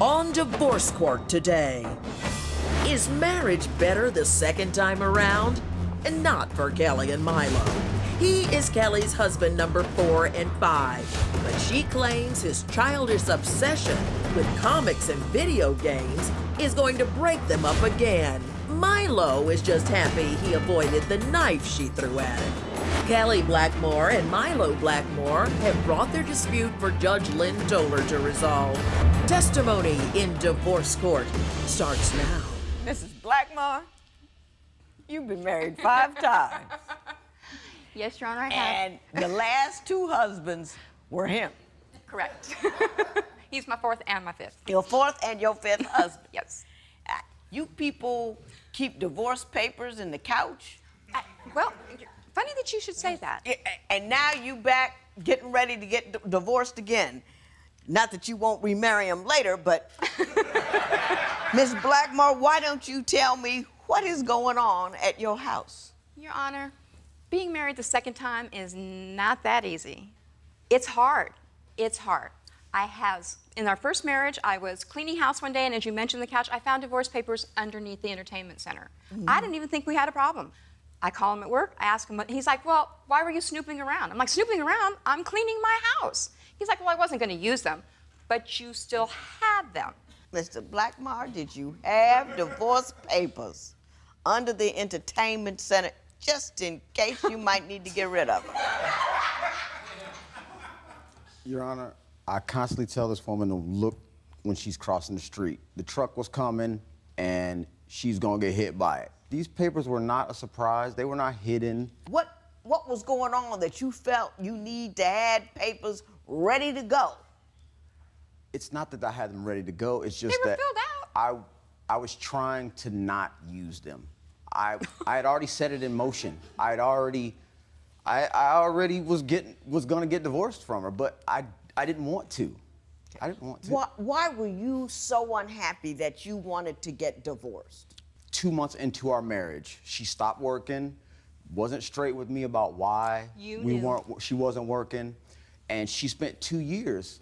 On Divorce Court today. Is marriage better the second time around? And not for Kelly and Milo. He is Kelly's husband number 4 and 5, but she claims his childish obsession with comics and video games is going to break them up again. Milo is just happy he avoided the knife she threw at him. Kelly Blackmore and Milo Blackmore have brought their dispute for Judge Lynn Toler to resolve. Testimony in divorce court starts now. Mrs. Blackmore, you've been married 5 times. Yes, Your Honor, I have. And the last 2 husbands were him. Correct. He's my 4th and my 5th. Your 4th and your 5th husband. Yes. You people keep divorce papers in the couch? Well, funny that you should say that. And now you back getting ready to get divorced again. Not that you won't remarry him later, but Miss Blackmore, why don't you tell me what is going on at your house? Your Honor, being married the second time is not that easy. It's hard. It's hard. In our first marriage, I was cleaning house one day, and as you mentioned the couch, I found divorce papers underneath the entertainment center. I didn't even think we had a problem. I call him at work, I ask him, he's like, well, why were you snooping around? I'm like, snooping around? I'm cleaning my house. He's like, well, I wasn't going to use them, but you still had them. Mr. Blackmore, did you have divorce papers under the entertainment center just in case you might need to get rid of them? Your Honor, I constantly tell this woman to look when she's crossing the street. The truck was coming, and she's gonna get hit by it. These papers were not a surprise. They were not hidden. What was going on that you felt you need to have papers ready to go? It's not that I had them ready to go. It's just They were that filled out. I was trying to not use them. I had already set it in motion. I already was gonna get divorced from her, but I didn't want to. I didn't want to. Why were you so unhappy that you wanted to get divorced? 2 months into our marriage, she stopped working, wasn't straight with me about why she wasn't working, and she spent 2 years,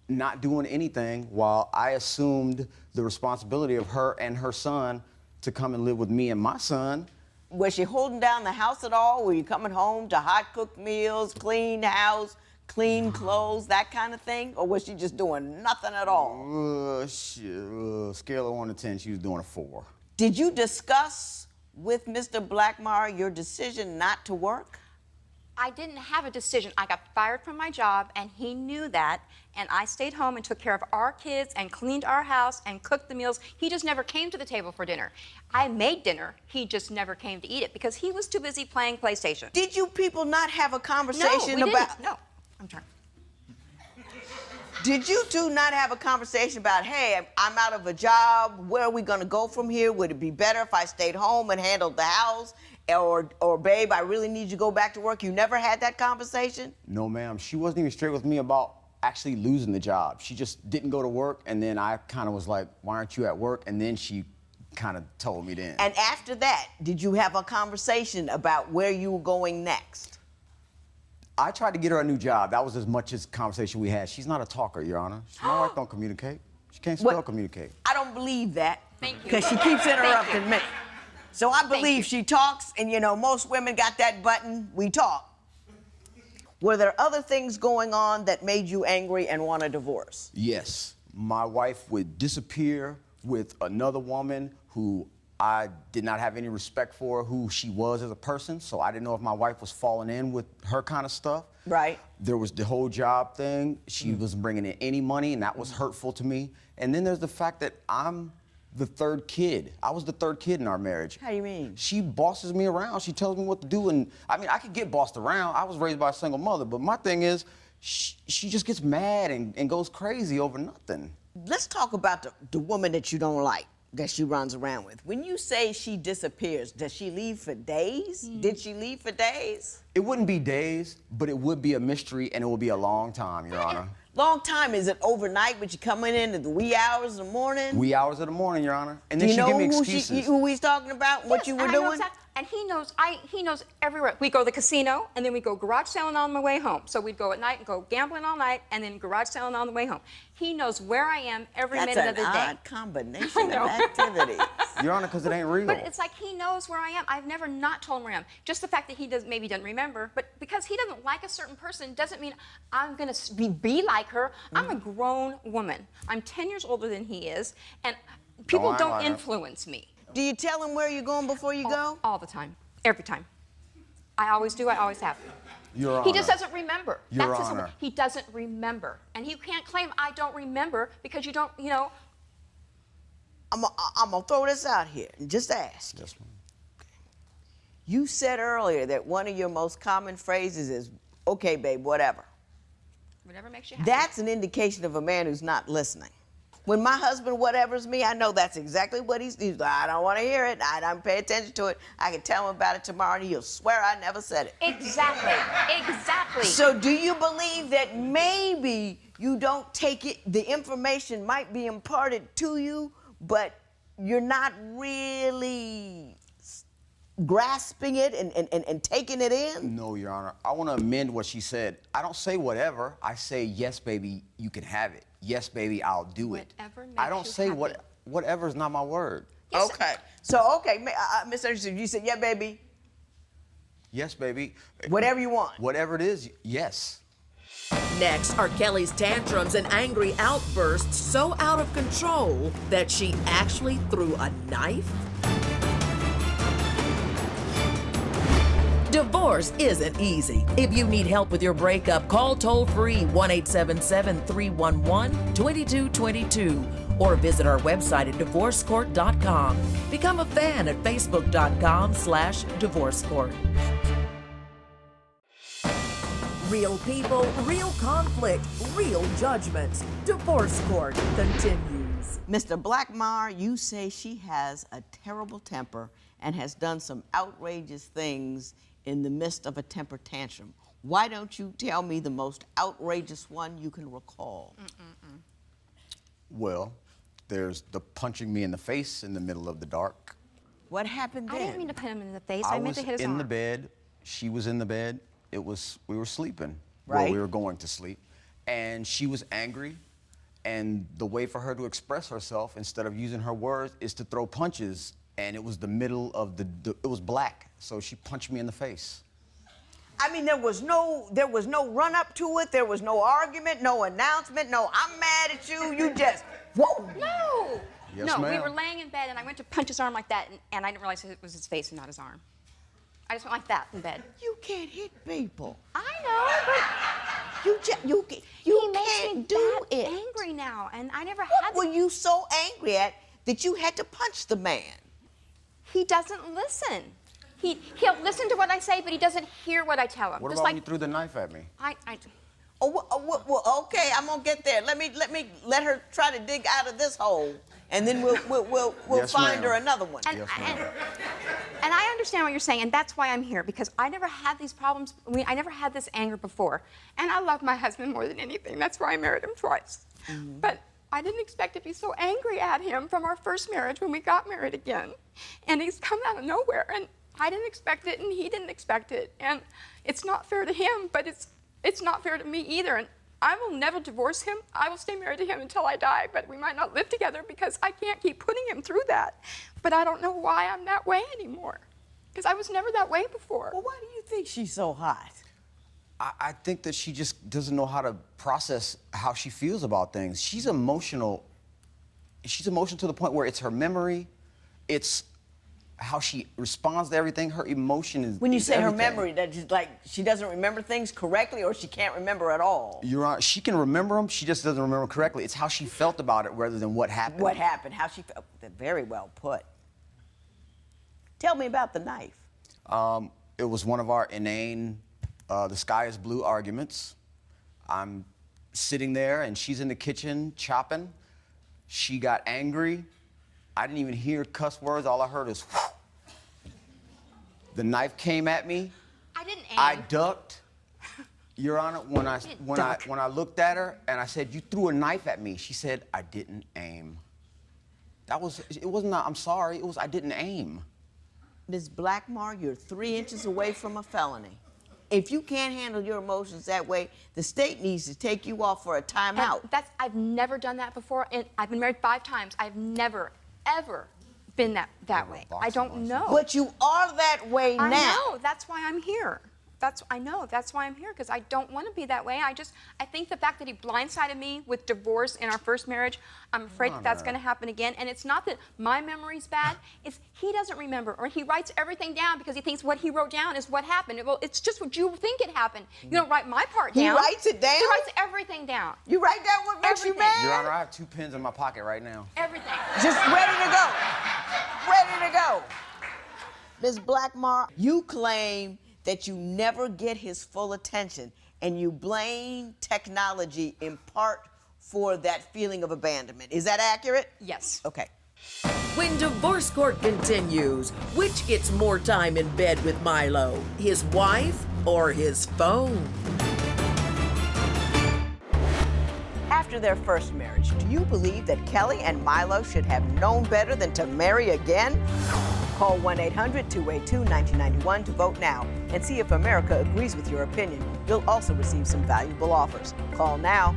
not doing anything while I assumed the responsibility of her and her son to come and live with me and my son. Was she holding down the house at all? Were you coming home to hot cooked meals, clean house, clean clothes, that kind of thing? Or was she just doing nothing at all? Scale of 1 to 10, she was doing a 4. Did you discuss with Mr. Blackmore your decision not to work? I didn't have a decision. I got fired from my job, and he knew that, and I stayed home and took care of our kids and cleaned our house and cooked the meals. He just never came to the table for dinner. I made dinner. He just never came to eat it because he was too busy playing PlayStation. Did you people not have a conversation about... No, I'm trying. Did you two not have a conversation about, hey, I'm out of a job, where are we gonna go from here? Would it be better if I stayed home and handled the house? Or babe, I really need you to go back to work? You never had that conversation? No, ma'am. She wasn't even straight with me about actually losing the job. She just didn't go to work, and then I kind of was like, why aren't you at work? And then she kind of told me then. And after that, did you have a conversation about where you were going next? I tried to get her a new job. That was as much as conversation we had. She's not a talker, Your Honor. My wife don't communicate. She can't spell communicate. I don't believe that. Thank you. Because she keeps interrupting me. So I believe she talks, and most women got that button, we talk. Were there other things going on that made you angry and want a divorce? Yes. My wife would disappear with another woman who I did not have any respect for who she was as a person, so I didn't know if my wife was falling in with her kind of stuff. Right. There was the whole job thing. She wasn't bringing in any money, and that was hurtful to me. And then there's the fact that I'm the 3rd kid. I was the 3rd kid in our marriage. How do you mean? She bosses me around. She tells me what to do, and I mean, I could get bossed around. I was raised by a single mother, but my thing is, she just gets mad and goes crazy over nothing. Let's talk about the woman that you don't like, that she runs around with. When you say she disappears, does she leave for days? Did she leave for days? It wouldn't be days, but it would be a mystery, and it would be a long time, Your Honor. Long time? Is it overnight, but you coming in at the wee hours of the morning? Wee hours of the morning, Your Honor. And then Do you she give me know excuses. who he's talking about, what you were doing? And he knows everywhere. We go to the casino, and then we go garage sailing on the way home. So we'd go at night and go gambling all night, and then garage sailing on the way home. He knows where I am every minute of the day. That's an odd combination of activities. Your Honor, because it ain't real. But it's like he knows where I am. I've never not told him where I am. Just the fact that he maybe doesn't remember, but because he doesn't like a certain person doesn't mean I'm going to be like her. I'm a grown woman. I'm 10 years older than he is, and people don't influence me. Do you tell him where you're going before you go? All the time. Every time. I always do. I always have. Your Honor. He just doesn't remember. Your Honor. He doesn't remember. And he can't claim I don't remember because you don't, you know. I'm going to throw this out here and just ask. Yes, ma'am. You said earlier that one of your most common phrases is, okay, babe, whatever. Whatever makes you happy. That's an indication of a man who's not listening. When my husband whatevers me, I know that's exactly what he's like, I don't want to hear it. I don't pay attention to it. I can tell him about it tomorrow, and he'll swear I never said it. Exactly. Exactly. So do you believe that maybe you don't take it, the information might be imparted to you, but you're not really grasping it and taking it in? No, Your Honor. I want to amend what she said. I don't say whatever. I say, yes, baby, you can have it. Yes, baby, I'll do it. Whatever makes I don't you say happy. whatever is not my word. Yes. Okay. So, okay, Miss Anderson, you said, yeah, baby. Yes, baby. Whatever you want. Whatever it is, yes. Next are Kelly's tantrums and angry outbursts so out of control that she actually threw a knife. Divorce isn't easy. If you need help with your breakup, call toll-free 1-877-311-2222 or visit our website at divorcecourt.com. Become a fan at facebook.com/divorcecourt. Real people, real conflict, real judgments. Divorce Court continues. Mr. Blackmar, you say she has a terrible temper and has done some outrageous things in the midst of a temper tantrum. Why don't you tell me the most outrageous one you can recall? Well, there's the punching me in the face in the middle of the dark. What happened then? I didn't mean to put him in the face. I I meant was to hit his in arm. the bed. She was in the bed. We were sleeping. Right. Well, we were going to sleep. And she was angry. And the way for her to express herself, instead of using her words, is to throw punches. And it was the middle of it was black. So she punched me in the face. I mean, there was no run up to it. There was no argument, no announcement, no I'm mad at you. You just, whoa. No. Yes, no, we ma'am. were laying in bed, and I went to punch his arm like that, and I didn't realize it was his face and not his arm. I just went like that in bed. You can't hit people. I know, but You he makes can't me do that it. angry now, and I never What had. were you so angry at that you had to punch the man? He doesn't listen. He'll listen to what I say, but he doesn't hear what I tell him. What Just about like when you threw the knife at me? Well, okay, I'm gonna get there. Let her try to dig out of this hole, and then we'll Yes, find ma'am. her another one. And, Yes, and, ma'am. and I understand what you're saying, and that's why I'm here, because I never had these problems. I never had this anger before. And I love my husband more than anything. That's why I married him twice. But I didn't expect to be so angry at him from our first marriage when we got married again. And he's come out of nowhere, and I didn't expect it, and he didn't expect it. And it's not fair to him, but it's not fair to me either. And I will never divorce him. I will stay married to him until I die, but we might not live together because I can't keep putting him through that. But I don't know why I'm that way anymore, because I was never that way before. Well, why do you think she's so hot? I think that she just doesn't know how to process how she feels about things. She's emotional. She's emotional to the point where it's her memory, it's how she responds to everything. Her emotion is. When you is say everything. her memory, that is like she doesn't remember things correctly, or she can't remember at all. You're right. She can remember them. She just doesn't remember correctly. It's how she felt about it rather than what happened. What happened? How she felt? Very well put. Tell me about the knife. It was one of our inane, the sky is blue arguments. I'm sitting there and she's in the kitchen chopping. She got angry. I didn't even hear cuss words. All I heard is whoo. The knife came at me. I didn't aim. I ducked. Your Honor, when I looked at her and I said, "You threw a knife at me," she said, "I didn't aim." It wasn't. I'm sorry. It was I didn't aim. Ms. Blackmore, you're 3 inches away from a felony. If you can't handle your emotions that way, the state needs to take you off for a timeout. I've never done that before, and I've been married 5 times. I've never, ever been that way. I don't know. But you are that way now. I know. That's why I'm here. I know. That's why I'm here, because I don't want to be that way. I think the fact that he blindsided me with divorce in our first marriage, I'm afraid that's going to happen again. And it's not that my memory's bad. It's he doesn't remember, or he writes everything down because he thinks what he wrote down is what happened. Well, it's just what you think it happened. You don't write my part down. He writes it down? He writes everything down. You write down what makes you mad? Your Honor, I have 2 pens in my pocket right now. Everything. Just ready to go. Ready to go. Ms. Blackmore, you claim that you never get his full attention, and you blame technology in part for that feeling of abandonment. Is that accurate? Yes. Okay. When Divorce Court continues, which gets more time in bed with Milo, his wife or his phone? After their first marriage, do you believe that Kelly and Milo should have known better than to marry again? Call 1-800-282-1991 to vote now and see if America agrees with your opinion. You'll also receive some valuable offers. Call now.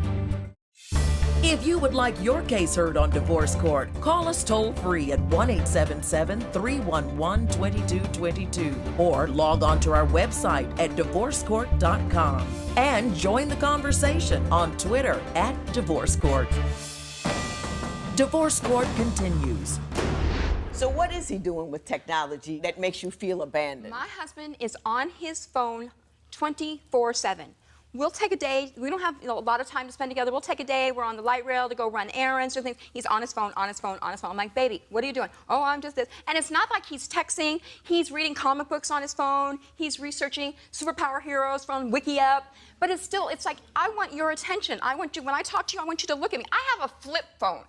If you would like your case heard on Divorce Court, call us toll-free at 1-877-311-2222 or log on to our website at divorcecourt.com and join the conversation on Twitter at Divorce Court. Divorce Court continues. So what is he doing with technology that makes you feel abandoned? My husband is on his phone 24/7. We'll take a day. We don't have a lot of time to spend together. We'll take a day. We're on the light rail to go run errands or things. He's on his phone, on his phone, on his phone. I'm like, baby, what are you doing? Oh, I'm just this. And it's not like he's texting. He's reading comic books on his phone. He's researching superpower heroes from WikiUp. But it's like, I want your attention. I want you, when I talk to you, I want you to look at me. I have a flip phone.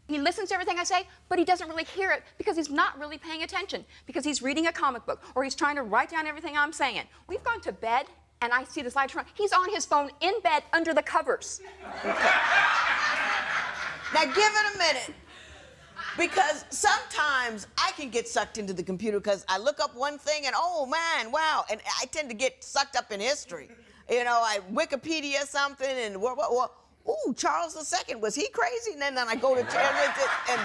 He listens to everything I say, but he doesn't really hear it because he's not really paying attention, because he's reading a comic book or he's trying to write down everything I'm saying. We've gone to bed, and I see this light turn on. He's on his phone in bed under the covers. Okay. Now give it a minute, because sometimes I can get sucked into the computer because I look up one thing and, oh man, wow, and I tend to get sucked up in history. You know, I Wikipedia something and ooh, Charles II, was he crazy? And then I go to and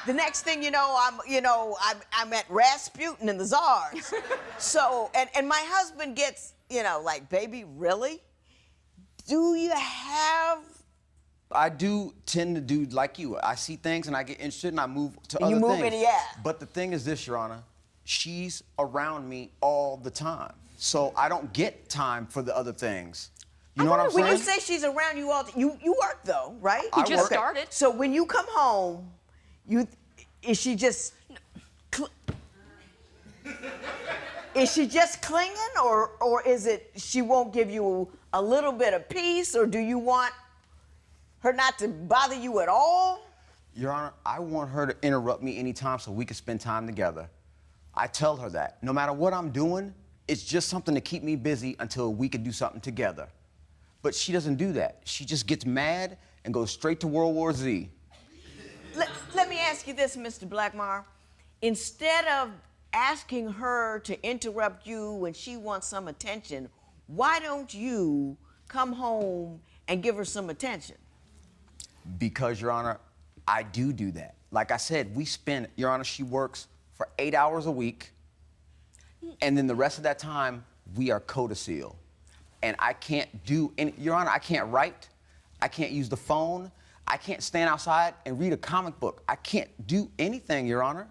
the next thing you know, I'm at Rasputin and the Tsars. So, and my husband gets, like, baby, really? Do you have? I do tend to do like you. I see things and I get interested and I move to other things. You move in, yeah. But the thing is this, Your Honor, she's around me all the time. So I don't get time for the other things. You know what I'm saying? When you say she's around you all, you work though, right? He just started. So when you come home, is she just clinging, or is it she won't give you a little bit of peace, or do you want her not to bother you at all? Your Honor, I want her to interrupt me anytime so we can spend time together. I tell her that. No matter what I'm doing, it's just something to keep me busy until we can do something together. But she doesn't do that. She just gets mad and goes straight to World War Z. Let me ask you this, Mr. Blackmore. Instead of asking her to interrupt you when she wants some attention, why don't you come home and give her some attention? Because, Your Honor, I do that. Like I said, Your Honor, she works for 8 hours a week, and then the rest of that time, we are codicil. And I can't do any, Your Honor, I can't write, I can't use the phone, I can't stand outside and read a comic book. I can't do anything, Your Honor.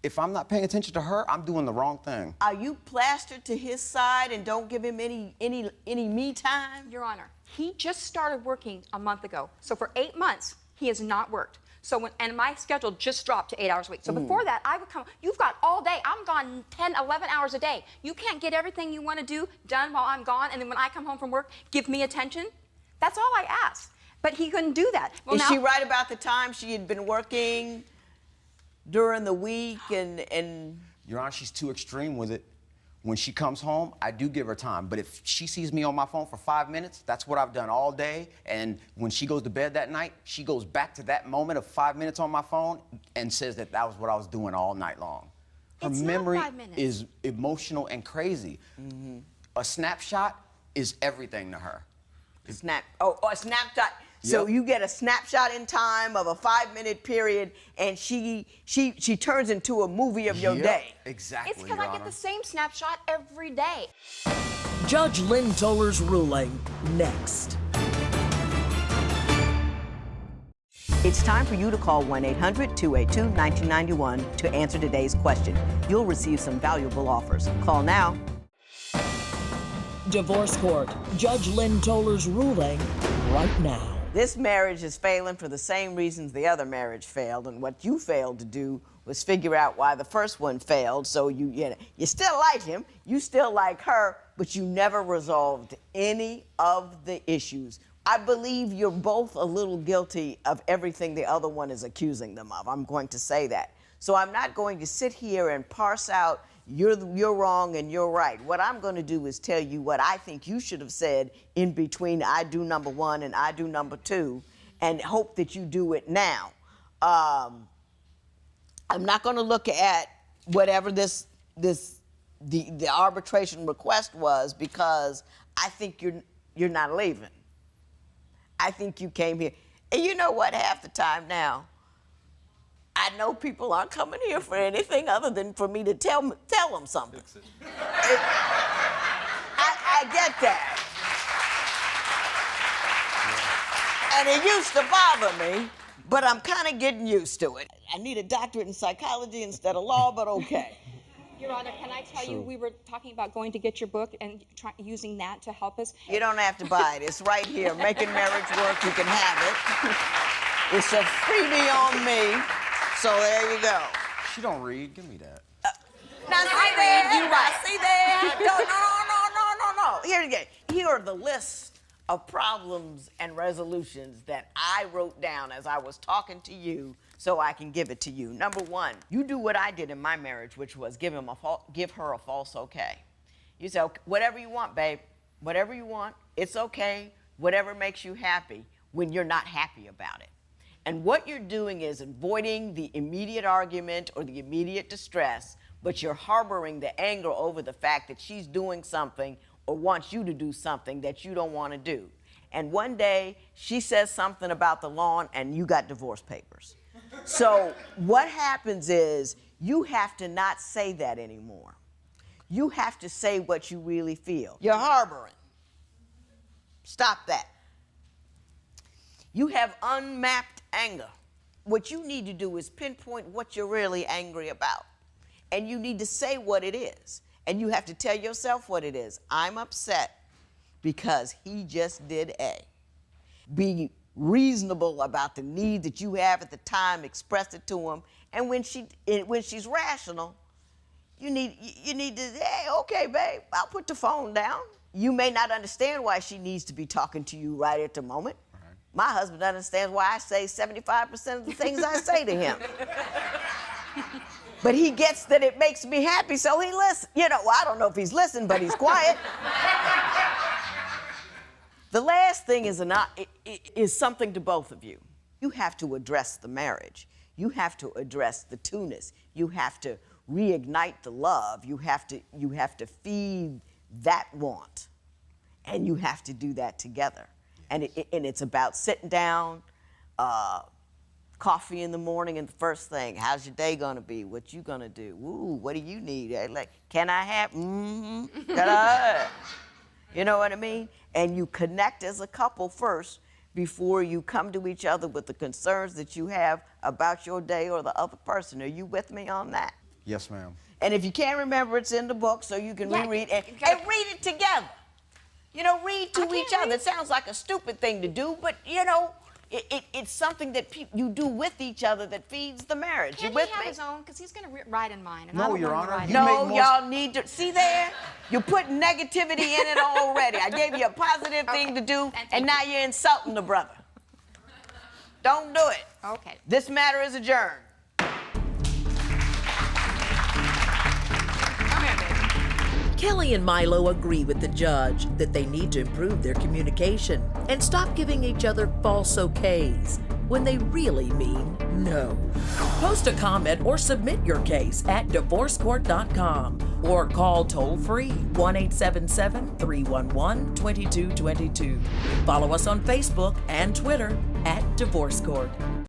If I'm not paying attention to her, I'm doing the wrong thing. Are you plastered to his side and don't give him any me time? Your Honor, he just started working a month ago. So for 8 months, he has not worked. So and my schedule just dropped to 8 hours a week. So before that, I would come, you've got all day. I'm gone 10, 11 hours a day. You can't get everything you want to do done while I'm gone, and then when I come home from work, give me attention? That's all I asked. But he couldn't do that. Well, Is she right about the time she had been working during the week and... Your Honor, she's too extreme with it. When she comes home, I do give her time. But if she sees me on my phone for 5 minutes, that's what I've done all day. And when she goes to bed that night, she goes back to that moment of 5 minutes on my phone and says that was what I was doing all night long. Her It's memory not 5 minutes. is emotional and crazy. A snapshot is everything to her. A snapshot. So Yep. you get a snapshot in time of a 5-minute period, and she turns into a movie of your Yep, day. Exactly, It's because Your I get Honor. the same snapshot every day. Judge Lynn Toler's ruling next. It's time for you to call 1-800-282-1991 to answer today's question. You'll receive some valuable offers. Call now. Divorce Court. Judge Lynn Toler's ruling right now. This marriage is failing for the same reasons the other marriage failed, and what you failed to do was figure out why the first one failed. So you still like him, you still like her, but you never resolved any of the issues. I believe you're both a little guilty of everything the other one is accusing them of. I'm going to say that. So I'm not going to sit here and parse out you're wrong and you're right. What I'm going to do is tell you what I think you should have said in between I do number one and I do number two, and hope that you do it now. I'm not going to look at whatever the arbitration request was, because I think you're not leaving. I think you came here. And you know what? Half the time now, I know people aren't coming here for anything other than for me to tell them something. I get that. And it used to bother me, but I'm kind of getting used to it. I need a doctorate in psychology instead of law, but okay. Your Honor, can I tell you, we were talking about going to get your book and using that to help us. You don't have to buy it. It's right here. Making Marriage Work. You can have it. It's a freebie on me. So there you go. She don't read. Give me that. Now see there. You right. See there. No. Here are the list of problems and resolutions that I wrote down as I was talking to you, so I can give it to you. Number one, you do what I did in my marriage, which was give her a false okay. You say, whatever you want, babe. Whatever you want. It's okay. Whatever makes you happy when you're not happy about it. And what you're doing is avoiding the immediate argument or the immediate distress, but you're harboring the anger over the fact that she's doing something or wants you to do something that you don't want to do. And one day, she says something about the lawn and you got divorce papers. So what happens is you have to not say that anymore. You have to say what you really feel. You're harboring. Stop that. You have unmapped anger. What you need to do is pinpoint what you're really angry about. And you need to say what it is. And you have to tell yourself what it is. I'm upset because he just did A. Be reasonable about the need that you have at the time, express it to him. And when she's rational, you need to, hey, okay, babe, I'll put the phone down. You may not understand why she needs to be talking to you right at the moment. My husband understands why I say 75% of the things I say to him. But he gets that it makes me happy, so he listens. I don't know if he's listening, but he's quiet. The last thing is something to both of you. You have to address the marriage. You have to address the two-ness. You have to reignite the love. You have to feed that want. And you have to do that together. And it's about sitting down, coffee in the morning, and the first thing, how's your day gonna be? What you gonna do? Ooh, what do you need? Like, can I have? Can I have? You know what I mean? And you connect as a couple first before you come to each other with the concerns that you have about your day or the other person. Are you with me on that? Yes, ma'am. And if you can't remember, it's in the book, so you can reread and read it together. Read to each other. It sounds like a stupid thing to do, but, it's something that you do with each other that feeds the marriage. Can't you with he have me? his own? Because he's going to write in mine. And No, I don't Your want to Honor. write in No, make y'all need to. See there? You put negativity in it already. I gave you a positive thing to do, and now you're insulting the brother. Don't do it. Okay. This matter is adjourned. Kelly and Milo agree with the judge that they need to improve their communication and stop giving each other false okays. when they really mean no. Post a comment or submit your case at divorcecourt.com or call toll-free 1-877-311-2222. Follow us on Facebook and Twitter at Divorce Court.